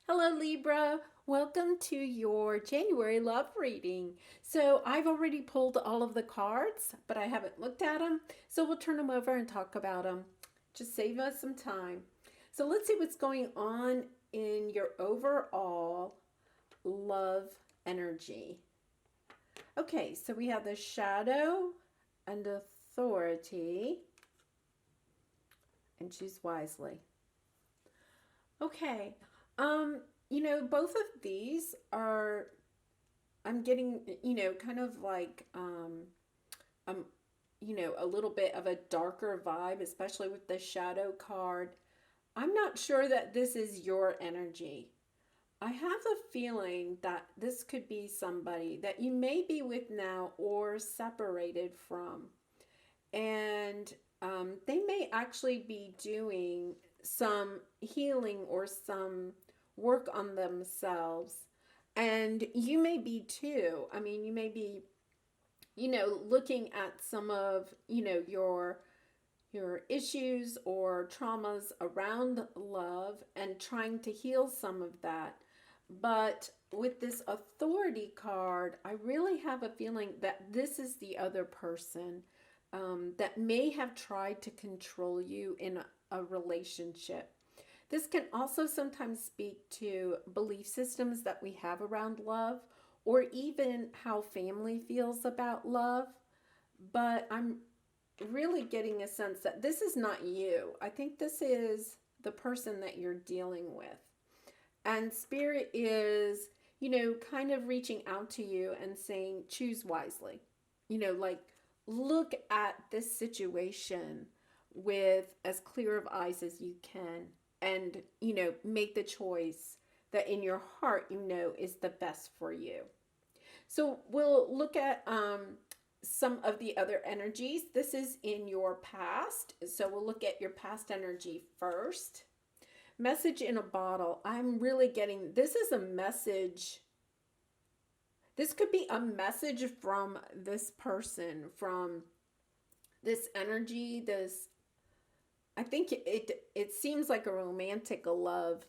Hello, Libra. Welcome to your January love reading. So, I've already pulled all of the cards, but I haven't looked at them. So, we'll turn them over and talk about them. Just save us some time. So, let's see what's going on in your overall love energy. Okay, so we have the shadow and authority, and choose wisely. Okay. Um, both of these are I'm getting, kind of like um, a little bit of a darker vibe, especially with the shadow card. I'm not sure that this is your energy. I have a feeling that this could be somebody that you may be with now or separated from. And they may actually be doing some healing or some work on themselves. And you may be too. I mean, you may be, looking at some of, your issues or traumas around love and trying to heal some of that. But with this authority card, I really have a feeling that this is the other person that may have tried to control you in a relationship. This can also sometimes speak to belief systems that we have around love or even how family feels about love. But I'm really getting a sense that this is not you. I think this is the person that you're dealing with. And Spirit is, kind of reaching out to you and saying, choose wisely. Like look at this situation with as clear of eyes as you can and, make the choice that in your heart, is the best for you. So we'll look at some of the other energies. This is in your past. So we'll look at your past energy first. Message in a bottle. I'm really getting this is a message. This could be a message from this person, from this energy, this I think it seems like a romantic love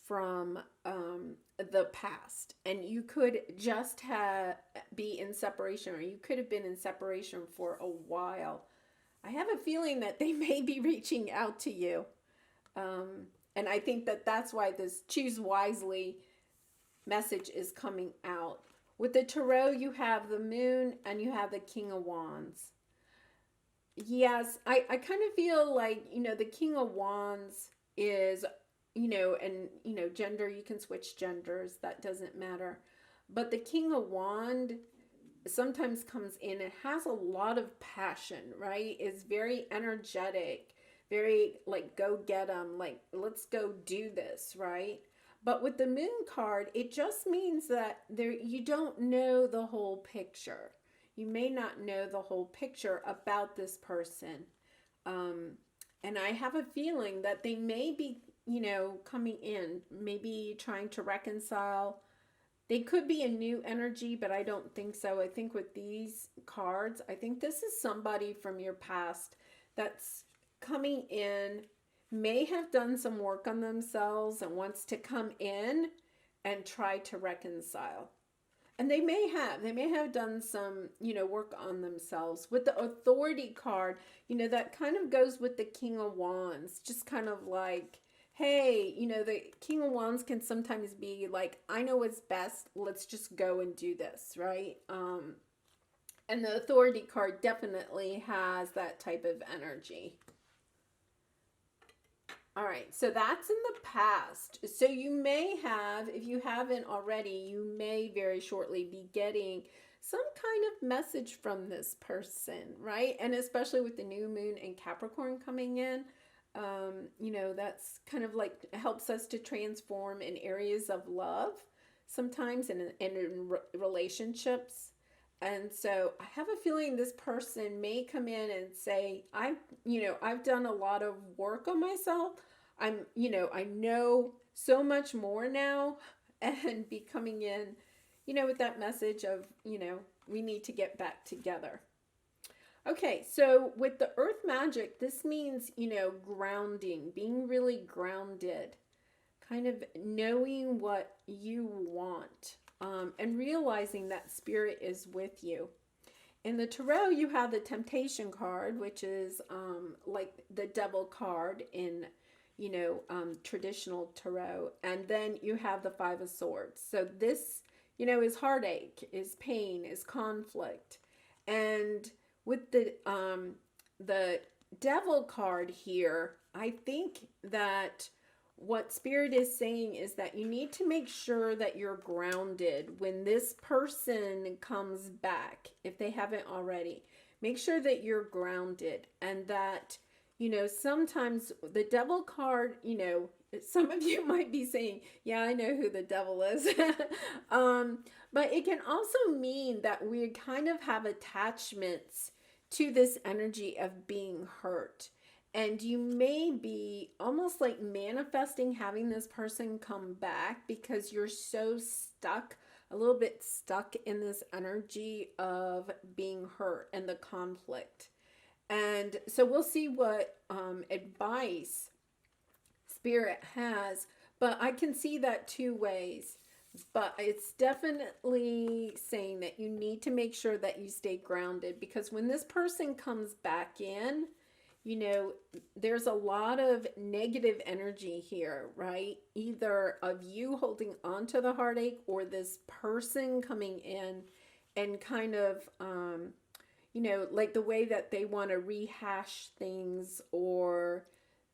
from the past, and you could just be in separation, or you could have been in separation for a while. I have a feeling that they may be reaching out to you, and I think that that's why this choose wisely message is coming out. With the tarot, you have the moon and you have the king of wands. Yes, I kind of feel like, the King of Wands is, and, gender, you can switch genders, that doesn't matter. But the King of Wand sometimes comes in and has a lot of passion, right? Is very energetic, very like, go get them, like, let's go do this, right? But with the Moon card, it just means that you don't know the whole picture. You may not know the whole picture about this person. Um, and I have a feeling that they may be, coming in, maybe trying to reconcile. They could be a new energy, but I don't think so. I think with these cards, I think this is somebody from your past that's coming in, may have done some work on themselves and wants to come in and try to reconcile. And they may have done some, work on themselves. With the authority card, that kind of goes with the King of Wands, just kind of like, hey, the King of Wands can sometimes be like, I know what's best, let's just go and do this, right? And the authority card definitely has that type of energy. All right, so that's in the past. So you may have, if you haven't already, you may very shortly be getting some kind of message from this person, right? And especially with the new moon and Capricorn coming in, that's kind of like helps us to transform in areas of love sometimes and in relationships. And so I have a feeling this person may come in and say, I've done a lot of work on myself. I know so much more now, and be coming in, with that message of, we need to get back together. Okay, so with the earth magic, this means, grounding, being really grounded, kind of knowing what you want, and realizing that spirit is with you. In the tarot, you have the temptation card, which is like the devil card in, traditional tarot. And then you have the Five of Swords. So this, is heartache, is pain, is conflict. And with the devil card here, I think that what spirit is saying is that you need to make sure that you're grounded when this person comes back, if they haven't already. Make sure that you're grounded, and that, sometimes the devil card, some of you might be saying, yeah, I know who the devil is. But it can also mean that we kind of have attachments to this energy of being hurt. And you may be almost like manifesting having this person come back because you're so stuck, a little bit stuck in this energy of being hurt and the conflict. And so we'll see what advice spirit has, but I can see that two ways. But it's definitely saying that you need to make sure that you stay grounded, because when this person comes back in, there's a lot of negative energy here, right? Either of you holding on to the heartache, or this person coming in and kind of, like the way that they want to rehash things, or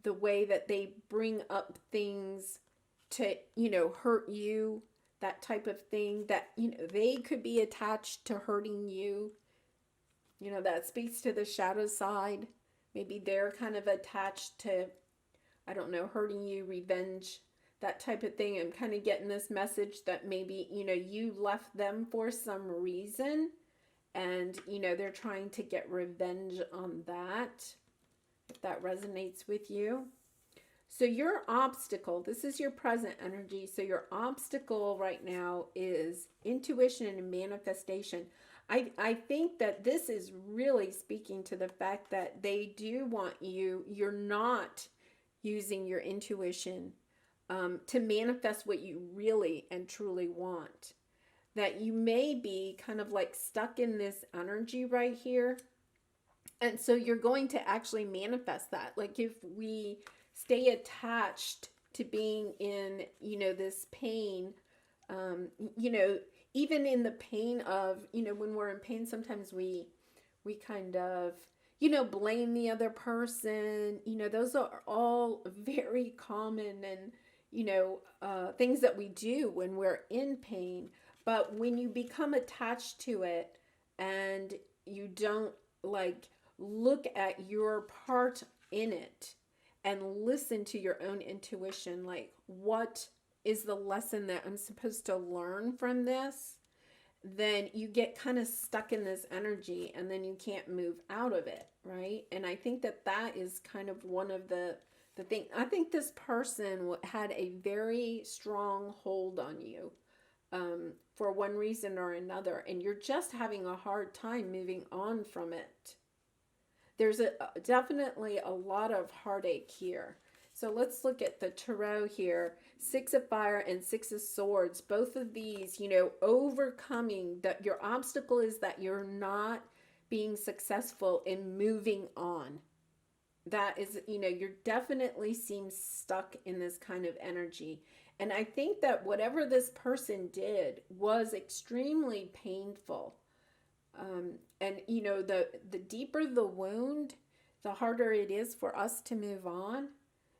the way that they bring up things to, hurt you, that type of thing, that, they could be attached to hurting you. That speaks to the shadow side. Maybe they're kind of attached to, I don't know, hurting you, revenge, that type of thing. I'm kind of getting this message that maybe, you left them for some reason, and, they're trying to get revenge on that, if that resonates with you. So your obstacle, this is your present energy. So your obstacle right now is intuition and manifestation. I think that this is really speaking to the fact that they do want you're not using your intuition to manifest what you really and truly want. That you may be kind of like stuck in this energy right here. And so you're going to actually manifest that. Like if we stay attached to being in, this pain, even in the pain of, when we're in pain, sometimes we kind of, blame the other person. Those are all very common and, things that we do when we're in pain. But when you become attached to it and you don't look at your part in it and listen to your own intuition, like what is the lesson that I'm supposed to learn from this, then you get kind of stuck in this energy and then you can't move out of it, right? And I think that is kind of one of the thing. I think this person had a very strong hold on you for one reason or another, and you're just having a hard time moving on from it. There's definitely a lot of heartache here. So let's look at the tarot here. Six of Fire and Six of Swords. Both of these, overcoming that. Your obstacle is that you're not being successful in moving on. That is, you're definitely seem stuck in this kind of energy. And I think that whatever this person did was extremely painful. And the deeper the wound, the harder it is for us to move on.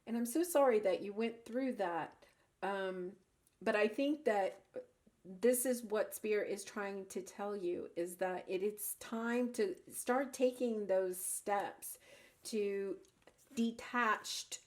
And I'm so sorry that you went through that. But I think that this is what Spirit is trying to tell you, is that it's time to start taking those steps to detach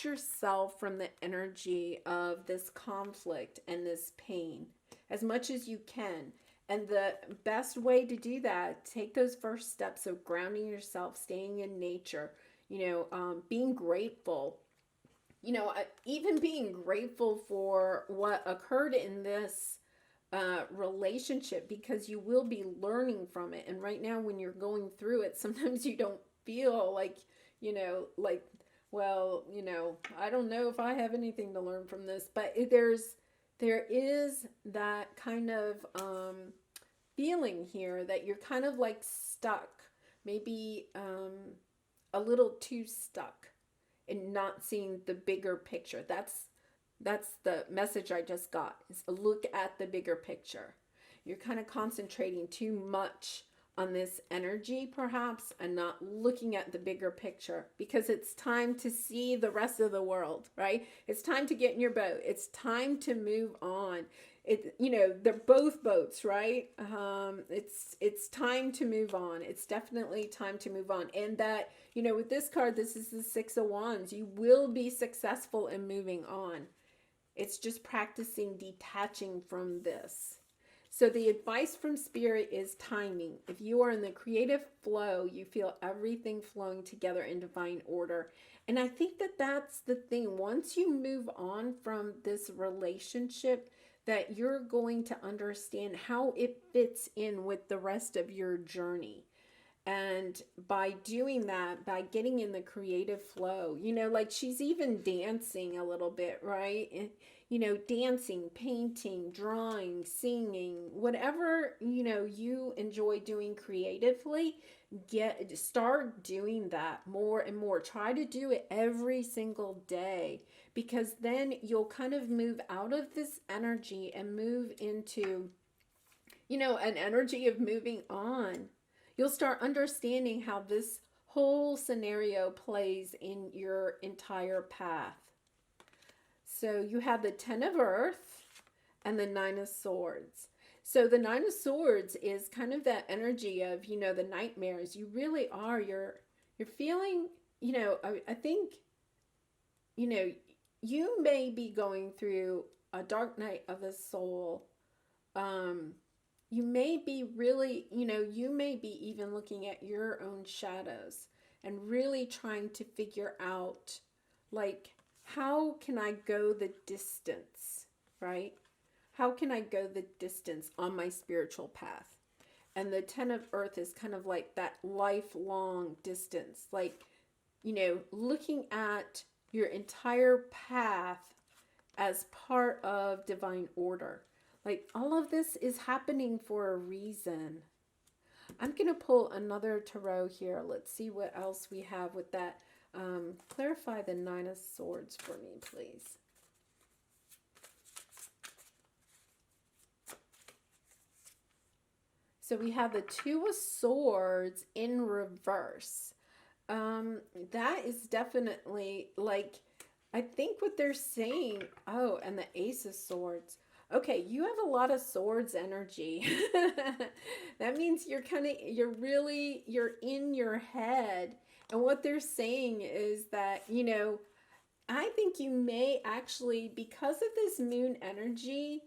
yourself from the energy of this conflict and this pain as much as you can. And the best way to do that, take those first steps of grounding yourself, staying in nature, being grateful, even being grateful for what occurred in this relationship, because you will be learning from it. And right now when you're going through it, sometimes you don't feel like, like well, I don't know if I have anything to learn from this, but there is that kind of feeling here that you're kind of like stuck, maybe a little too stuck in not seeing the bigger picture. That's the message I just got, is look at the bigger picture. You're kind of concentrating too much on this energy perhaps and not looking at the bigger picture, because it's time to see the rest of the world, right? It's time to get in your boat. It's time to move on. They're both boats, right? It's time to move on. It's definitely time to move on. And that, with this card, this is the Six of Wands. You will be successful in moving on. It's just practicing detaching from this. So the advice from Spirit is timing. If you are in the creative flow, you feel everything flowing together in divine order. And I think that that's the thing. Once you move on from this relationship, that you're going to understand how it fits in with the rest of your journey. And by doing that, by getting in the creative flow, like she's even dancing a little bit, right? And, dancing, painting, drawing, singing, whatever, you enjoy doing creatively, start doing that more and more. Try to do it every single day, because then you'll kind of move out of this energy and move into, an energy of moving on. You'll start understanding how this whole scenario plays in your entire path. So you have the Ten of Earth and the Nine of Swords. So the Nine of Swords is kind of that energy of, the nightmares. You really are. You're feeling, I think, you may be going through a dark night of the soul. You may be really, you may be even looking at your own shadows and really trying to figure out, like, how can I go the distance, right? How can I go the distance on my spiritual path? And the Ten of Earth is kind of like that lifelong distance, like, looking at your entire path as part of divine order. Like, all of this is happening for a reason. I'm going to pull another tarot here. Let's see what else we have with that. Clarify the Nine of Swords for me, please. So we have the Two of Swords in reverse. That is definitely, like, I think what they're saying. Oh, and the Ace of Swords. Okay, you have a lot of swords energy. That means you're in your head. And what they're saying is that, I think you may actually, because of this moon energy,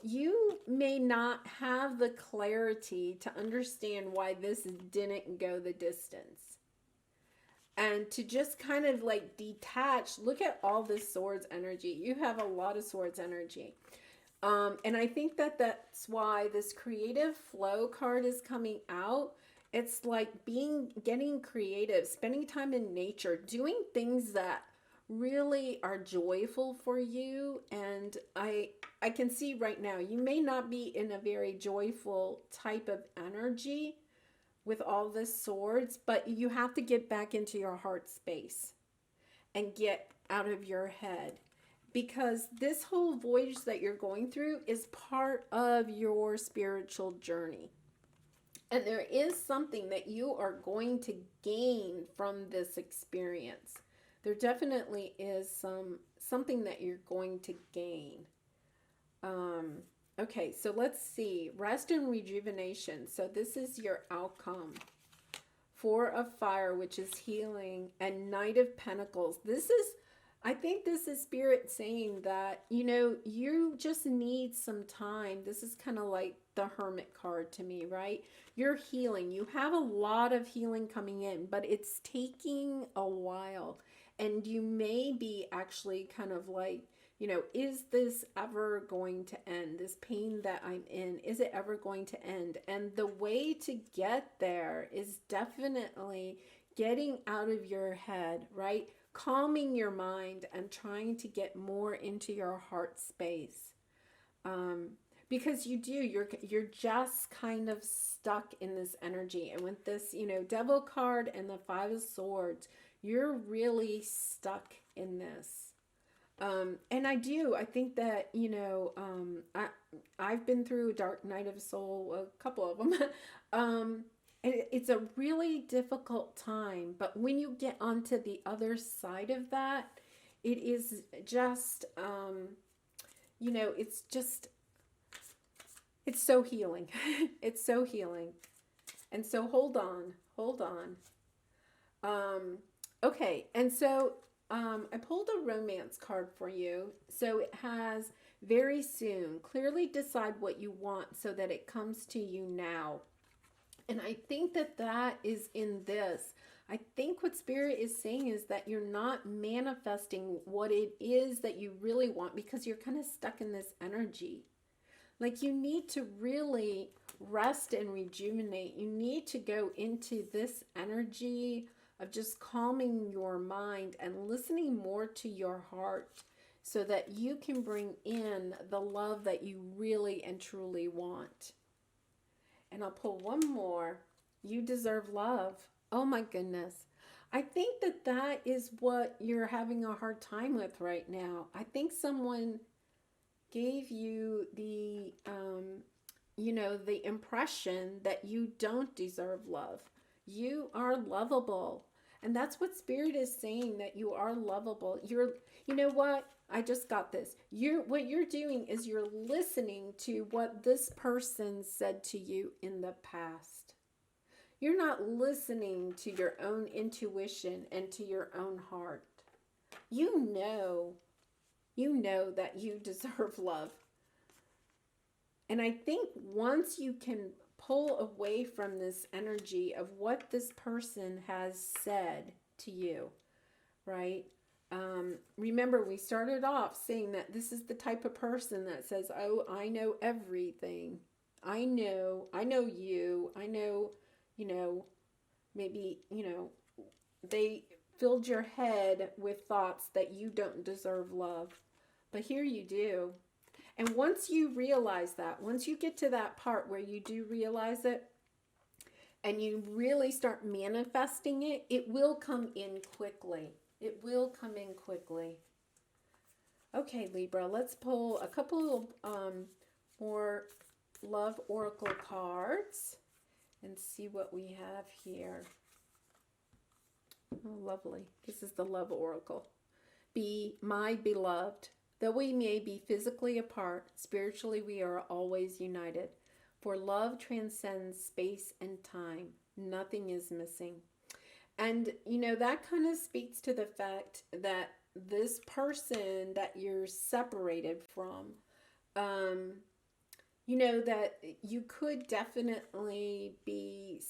you may not have the clarity to understand why this didn't go the distance. And to just kind of like detach, look at all this swords energy. You have a lot of swords energy. And I think that that's why this creative flow card is coming out. It's like getting creative, spending time in nature, doing things that really are joyful for you. And I can see right now, you may not be in a very joyful type of energy with all the swords, but you have to get back into your heart space and get out of your head. Because this whole voyage that you're going through is part of your spiritual journey. And there is something that you are going to gain from this experience. There definitely is something that you're going to gain. Okay, so let's see. Rest and rejuvenation. So this is your outcome. Four of Fire, which is healing, and Knight of Pentacles. I think this is Spirit saying that, you just need some time. This is kind of like the Hermit card to me, right? You're healing. You have a lot of healing coming in, but it's taking a while. And you may be actually kind of like, is this ever going to end? This pain that I'm in, is it ever going to end? And the way to get there is definitely getting out of your head, right? calming your mind and trying to get more into your heart space. Um, because you're just kind of stuck in this energy. And with this, Devil card and the Five of Swords, you're really stuck in this. And I think that, I've been through a dark night of soul, a couple of them. And it's a really difficult time, but when you get onto the other side of that, it is just, it's just, it's so healing. It's so healing. And so hold on. Okay. And so, I pulled a romance card for you. So it has very soon, clearly decide what you want so that it comes to you now. And I think that that is in this. I think what Spirit is saying is that you're not manifesting what it is that you really want because you're kind of stuck in this energy. Like you need to really rest and rejuvenate. You need to go into this energy of just calming your mind and listening more to your heart so that you can bring in the love that you really and truly want. And I'll pull one more. You deserve love. Oh my goodness. I think that that is what you're having a hard time with right now. I think someone gave you the, the impression that you don't deserve love. You are lovable. And that's what Spirit is saying, that you are lovable. You know what? I just got this. What you're doing is you're listening to what this person said to you in the past. You're not listening to your own intuition and to your own heart. You know that you deserve love. And I think once you can pull away from this energy of what this person has said to you, right? Remember, we started off saying that this is the type of person that says, oh, I know everything. I know you. I know, maybe, they filled your head with thoughts that you don't deserve love. But here you do. And once you realize that, once you get to that part where you do realize it, and you really start manifesting it, it will come in quickly. It will come in quickly. Okay, Libra, let's pull a couple of more love oracle cards and see what we have here. Oh, lovely. This is the love oracle. Be my beloved. Though we may be physically apart, spiritually we are always united. For love transcends space and time. Nothing is missing. And, that kind of speaks to the fact that this person that you're separated from, that you could definitely be,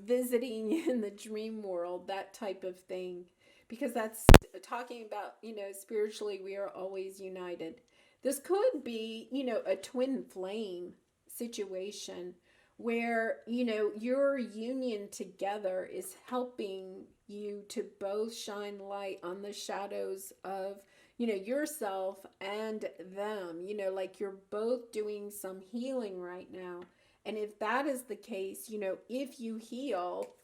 visiting in the dream world, that type of thing. Because that's talking about, spiritually we are always united. This could be, a twin flame situation where, your union together is helping you to both shine light on the shadows of, yourself and them, like you're both doing some healing right now. And if that is the case, if you heal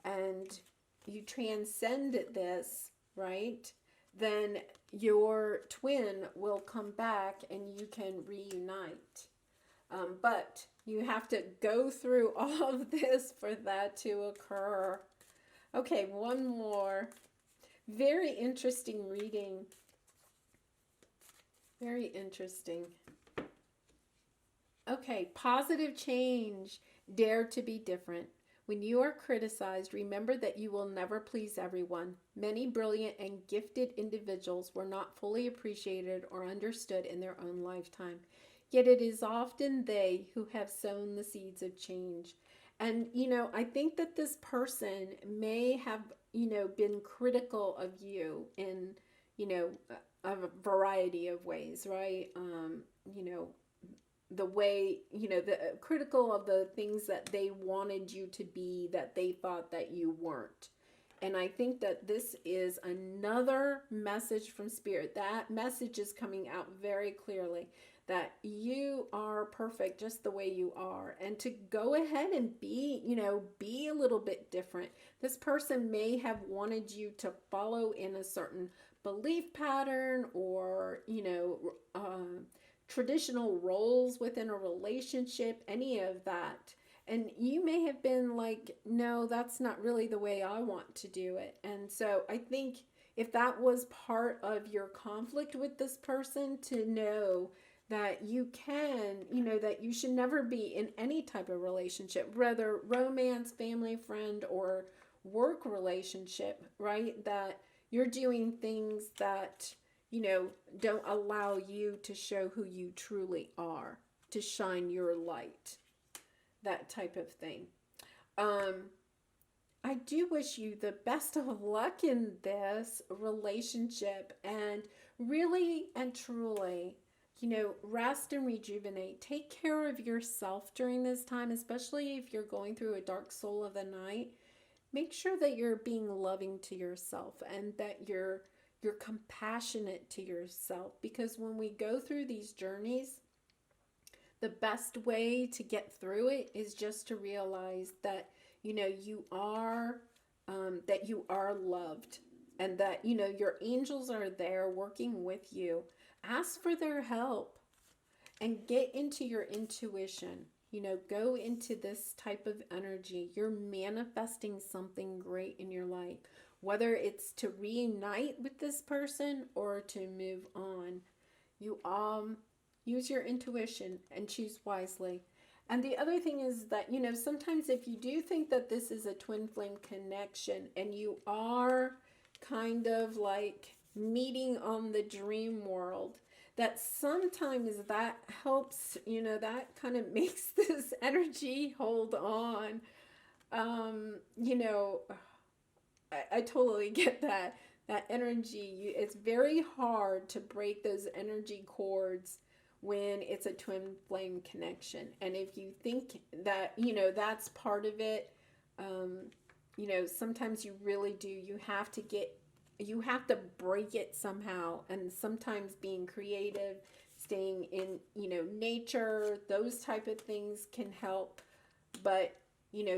and you transcend this, right, then your twin will come back and you can reunite. But you have to go through all of this for that to occur. Okay, one more. Very interesting reading. Very interesting. Okay, positive change. Dare to be different. When you are criticized, remember that you will never please everyone. Many brilliant and gifted individuals were not fully appreciated or understood in their own lifetime. Yet it is often they who have sown the seeds of change. And, I think that this person may have, been critical of you in, a variety of ways, right? The way, the critical of the things that they wanted you to be that they thought that you weren't. And I think that this is another message from Spirit. That message is coming out very clearly, that you are perfect just the way you are, and to go ahead and be a little bit different. This person may have wanted you to follow in a certain belief pattern, or traditional roles within a relationship, any of that. And you may have been like, no, that's not really the way I want to do it. And so I think if that was part of your conflict with this person, to know that you can, that you should never be in any type of relationship, whether romance, family, friend, or work relationship, right? That you're doing things that, don't allow you to show who you truly are, to shine your light, that type of thing. I do wish you the best of luck in this relationship, and really and truly, rest and rejuvenate. Take care of yourself during this time, especially if you're going through a dark soul of the night. Make sure that you're being loving to yourself, and that you're compassionate to yourself, because when we go through these journeys, the best way to get through it is just to realize that you are loved, and that your angels are there working with you. Ask for their help and get into your intuition. Go into this type of energy. You're manifesting something great in your life, whether it's to reunite with this person or to move on. You use your intuition and choose wisely. And the other thing is that, sometimes if you do think that this is a twin flame connection, and you are kind of like meeting on the dream world, that sometimes that helps, that kind of makes this energy hold on. I totally get that energy. It's very hard to break those energy cords when it's a twin flame connection. And if you think that, that's part of it, sometimes you really do. You have to break it somehow. And sometimes being creative, staying in, nature, those type of things can help. But,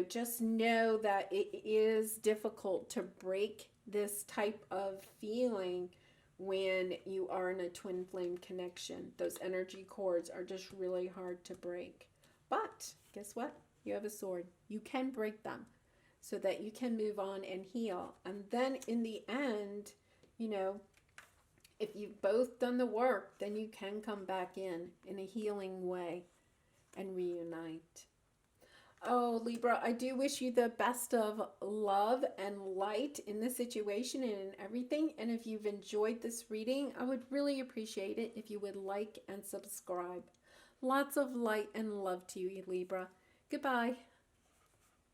just know that it is difficult to break this type of feeling when you are in a twin flame connection. Those energy cords are just really hard to break. But guess what? You have a sword. You can break them so that you can move on and heal. And then in the end, if you've both done the work, then you can come back in a healing way and reunite. Oh, Libra, I do wish you the best of love and light in this situation and in everything. And if you've enjoyed this reading, I would really appreciate it if you would like and subscribe. Lots of light and love to you, Libra. Goodbye.